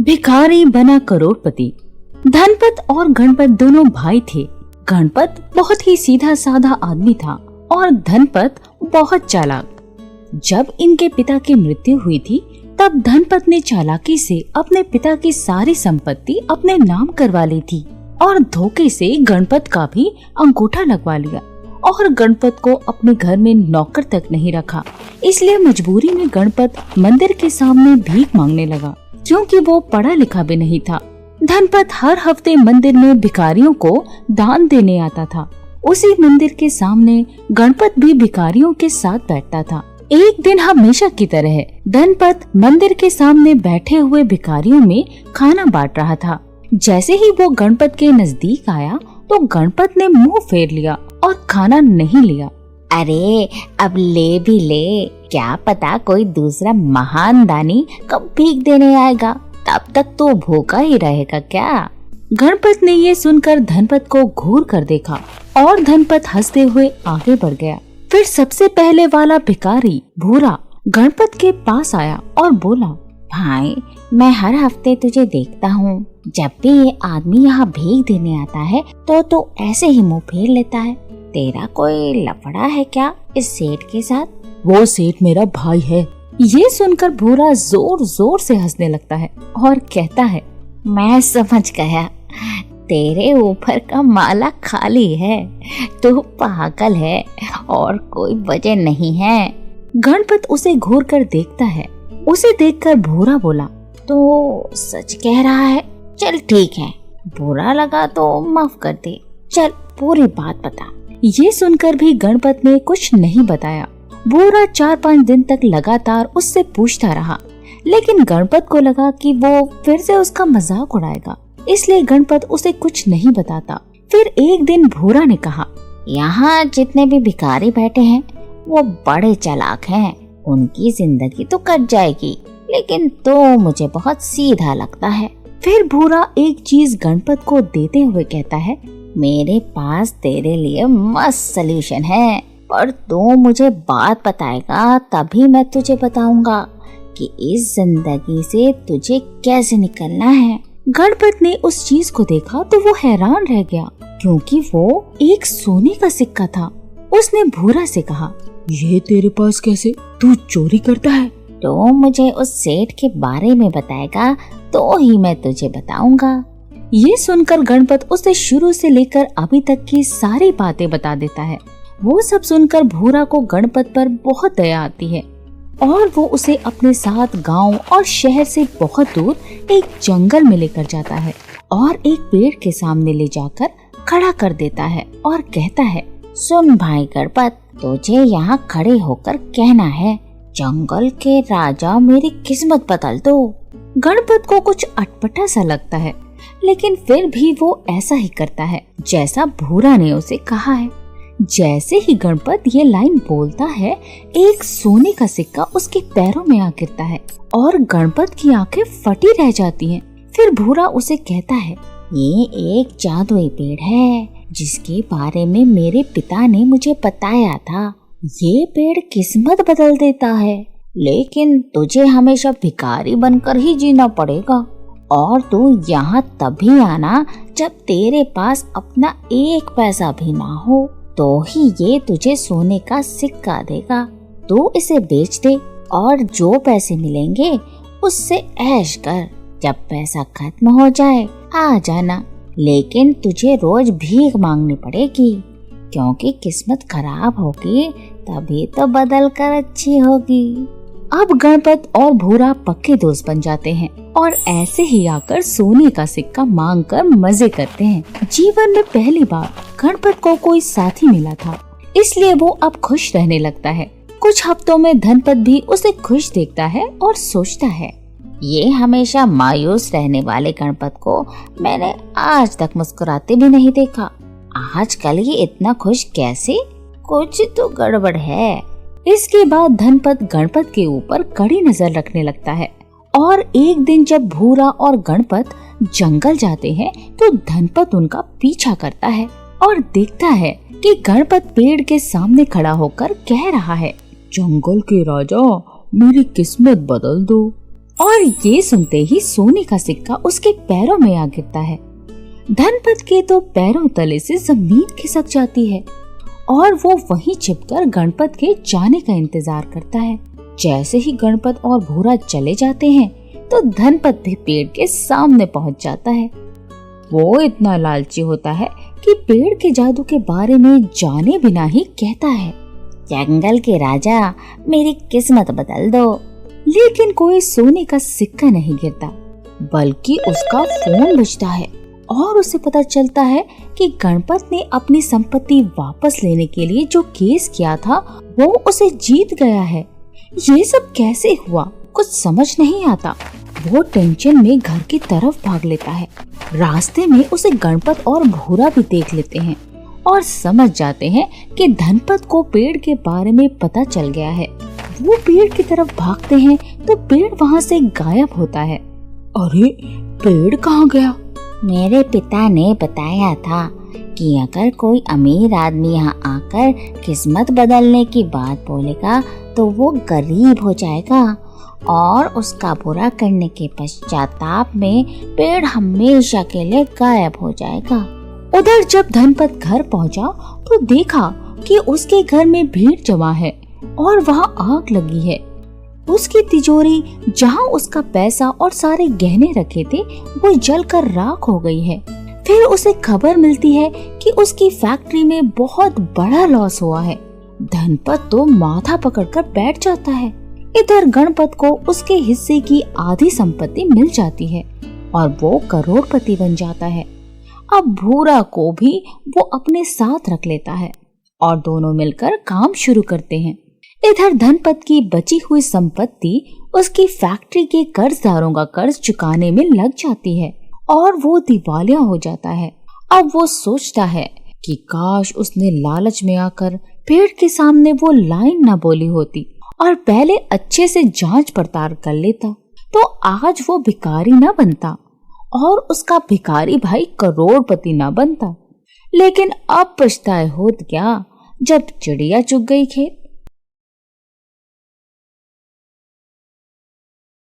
भिखारी बना करोड़पति। धनपत और गणपत दोनों भाई थे। गणपत बहुत ही सीधा साधा आदमी था और धनपत बहुत चालाक। जब इनके पिता की मृत्यु हुई थी तब धनपत ने चालाकी से अपने पिता की सारी संपत्ति अपने नाम करवा ली थी और धोखे से गणपत का भी अंगूठा लगवा लिया और गणपत को अपने घर में नौकर तक नहीं रखा। इसलिए मजबूरी में गणपत मंदिर के सामने भीख मांगने लगा, क्योंकि वो पढ़ा लिखा भी नहीं था। धनपत हर हफ्ते मंदिर में भिखारियों को दान देने आता था। उसी मंदिर के सामने गणपत भी भिखारियों के साथ बैठता था। एक दिन हमेशा की तरह धनपत मंदिर के सामने बैठे हुए भिखारियों में खाना बांट रहा था। जैसे ही वो गणपत के नजदीक आया तो गणपत ने मुंह फेर लिया और खाना नहीं लिया। अरे अब ले भी ले, क्या पता कोई दूसरा महान दानी कब भीख देने आएगा, तब तक तो भूखा ही रहेगा क्या। गणपत ने ये सुनकर धनपत को घूर कर देखा और धनपत हंसते हुए आगे बढ़ गया। फिर सबसे पहले वाला भिखारी भूरा गणपत के पास आया और बोला, भाई मैं हर हफ्ते तुझे देखता हूँ, जब भी ये आदमी यहाँ भीख देने आता है तो ऐसे ही मुंह फेर लेता है। तेरा कोई लफड़ा है क्या इस सेठ के साथ? वो सेठ मेरा भाई है। ये सुनकर भूरा जोर जोर से हंसने लगता है और कहता है, मैं समझ गया, तेरे ऊपर का माला खाली है, तू पागल है और कोई वजह नहीं है। गणपत उसे घूर कर देखता है। उसे देखकर भूरा बोला, तो सच कह रहा है, चल ठीक है, बुरा लगा तो माफ कर दे, चल पूरी बात बता। ये सुनकर भी गणपत ने कुछ नहीं बताया। भूरा 4-5 दिन तक लगातार उससे पूछता रहा, लेकिन गणपत को लगा कि वो फिर से उसका मजाक उड़ाएगा, इसलिए गणपत उसे कुछ नहीं बताता। फिर एक दिन भूरा ने कहा, यहाँ जितने भी भिखारी बैठे हैं वो बड़े चालाक हैं, उनकी जिंदगी तो कट जाएगी, लेकिन तो मुझे बहुत सीधा लगता है। फिर भूरा एक चीज गणपत को देते हुए कहता है, मेरे पास तेरे लिए मस्त सलूशन है, पर तू मुझे बात बताएगा तभी मैं तुझे बताऊंगा कि इस जिंदगी से तुझे कैसे निकलना है। गणपत ने उस चीज को देखा तो वो हैरान रह गया, क्योंकि वो एक सोने का सिक्का था। उसने भूरा से कहा, ये तेरे पास कैसे? तू चोरी करता है? तो मुझे उस सेठ के बारे में बताएगा तो ही मैं तुझे बताऊंगा। ये सुनकर गणपत उसे शुरू से लेकर अभी तक की सारी बातें बता देता है। वो सब सुनकर भूरा को गणपत पर बहुत दया आती है और वो उसे अपने साथ गांव और शहर से बहुत दूर एक जंगल में लेकर जाता है और एक पेड़ के सामने ले जाकर खड़ा कर देता है और कहता है, सुन भाई गणपत, तुझे यहाँ खड़े होकर कहना है, जंगल के राजा मेरी किस्मत बदल दो। गणपत को कुछ अटपटा सा लगता है, लेकिन फिर भी वो ऐसा ही करता है जैसा भूरा ने उसे कहा है। जैसे ही गणपत ये लाइन बोलता है, एक सोने का सिक्का उसके पैरों में आ गिरता है और गणपत की आंखें फटी रह जाती हैं। फिर भूरा उसे कहता है, ये एक जादुई पेड़ है जिसके बारे में मेरे पिता ने मुझे बताया था। ये पेड़ किस्मत बदल देता है, लेकिन तुझे हमेशा भिखारी बनकर ही जीना पड़ेगा और तू यहाँ तभी आना जब तेरे पास अपना एक पैसा भी ना हो, तो ही ये तुझे सोने का सिक्का देगा। तू इसे बेच दे और जो पैसे मिलेंगे उससे ऐश कर। जब पैसा खत्म हो जाए आ जाना, लेकिन तुझे रोज भीख मांगनी पड़ेगी, क्योंकि किस्मत खराब होगी तभी तो बदल कर अच्छी होगी। अब गणपत और भूरा पक्के दोस्त बन जाते हैं और ऐसे ही आकर सोने का सिक्का मांगकर मजे करते हैं। जीवन में पहली बार गणपत को कोई साथी मिला था, इसलिए वो अब खुश रहने लगता है। कुछ हफ्तों में धनपत भी उसे खुश देखता है और सोचता है, ये हमेशा मायूस रहने वाले गणपत को मैंने आज तक मुस्कुराते भी नहीं देखा। आजकल ये इतना खुश कैसे? कुछ तो गड़बड़ है। इसके बाद धनपत गणपत के ऊपर कड़ी नजर रखने लगता है और एक दिन जब भूरा और गणपत जंगल जाते हैं तो धनपत उनका पीछा करता है और देखता है कि गणपत पेड़ के सामने खड़ा होकर कह रहा है, जंगल के राजा मेरी किस्मत बदल दो। और ये सुनते ही सोने का सिक्का उसके पैरों में आ गिरता है। धनपत के तो पैरों तले से जमीन खिसक जाती है और वो वहीं छिपकर गणपत के जाने का इंतजार करता है। जैसे ही गणपत और भूरा चले जाते हैं तो धनपत भी पेड़ के सामने पहुंच जाता है। वो इतना लालची होता है कि पेड़ के जादू के बारे में जाने बिना ही कहता है, जंगल के राजा, मेरी किस्मत बदल दो। लेकिन कोई सोने का सिक्का नहीं गिरता, बल्कि उसका फोन बजता है और उसे पता चलता है कि गणपत ने अपनी संपत्ति वापस लेने के लिए जो केस किया था वो उसे जीत गया है। ये सब कैसे हुआ कुछ समझ नहीं आता। वो टेंशन में घर की तरफ भाग लेता है। रास्ते में उसे गणपत और भूरा भी देख लेते हैं और समझ जाते हैं कि धनपत को पेड़ के बारे में पता चल गया है। वो पेड़ की तरफ भागते हैं तो पेड़ वहाँ से गायब होता है। अरे पेड़ कहाँ गया? मेरे पिता ने बताया था कि अगर कोई अमीर आदमी यहाँ आकर किस्मत बदलने की बात बोलेगा तो वो गरीब हो जाएगा और उसका बुरा करने के पश्चाताप में पेड़ हमेशा के लिए गायब हो जाएगा। उधर जब धनपत घर पहुंचा तो देखा कि उसके घर में भीड़ जमा है और वहाँ आग लगी है। उसकी तिजोरी जहाँ उसका पैसा और सारे गहने रखे थे वो जलकर राख हो गई है। फिर उसे खबर मिलती है कि उसकी फैक्ट्री में बहुत बड़ा लॉस हुआ है। धनपत तो माथा पकड़कर बैठ जाता है। इधर गणपत को उसके हिस्से की आधी संपत्ति मिल जाती है और वो करोड़पति बन जाता है। अब भूरा को भी वो अपने साथ रख लेता है और दोनों मिलकर काम शुरू करते हैं। इधर धनपत की बची हुई संपत्ति उसकी फैक्ट्री के कर्जदारों का कर्ज चुकाने में लग जाती है और वो दिवालिया हो जाता है। अब वो सोचता है कि काश उसने लालच में आकर पेड़ के सामने वो लाइन न बोली होती और पहले अच्छे से जांच पड़ताल कर लेता तो आज वो भिखारी न बनता और उसका भिखारी भाई करोड़पति न बनता। लेकिन अब पछताए होत क्या जब चिड़िया चुग गई खेत।